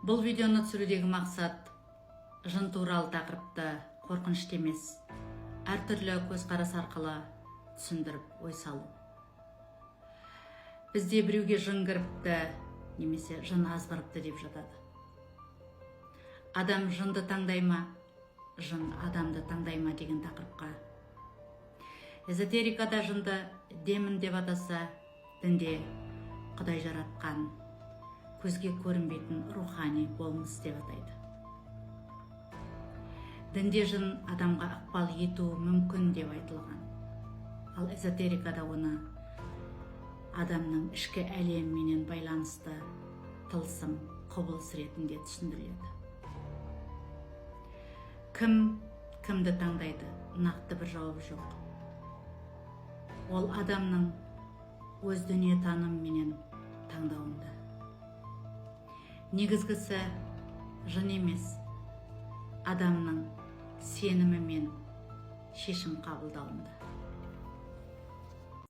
Бұл видеоны түсірудегі мақсат жын туралы тақырыпты қорқынышты емес, әртүрлі көзқарас арқылы түсіндіріп ой салу. Бізде біреуге жын кіріпті немесе жын азғырыпты деп жатады. Адам жынды таңдай ма, жын адамды таңдай ма деген тақырыпқа. Эзотерикада жынды демон деп атаса, дінде Құдай жаратқан, көзге көрінбейтін рухани болмыс деп атайды. Дінде жын адамға ықпал етуі мүмкін деп айтылған. Ал эзотерикада оны адамның ішкі әлемімен байланысты тылсым құбылыс ретінде түсіндіріледі. Кім кімді таңдайды, нақты бір жауап жоқ. Ол адамның өз дүниетанымымен таңдауында. Негізгісі жын емес, адамның сенімі мен шешім қабылдауында.